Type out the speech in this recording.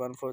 1/4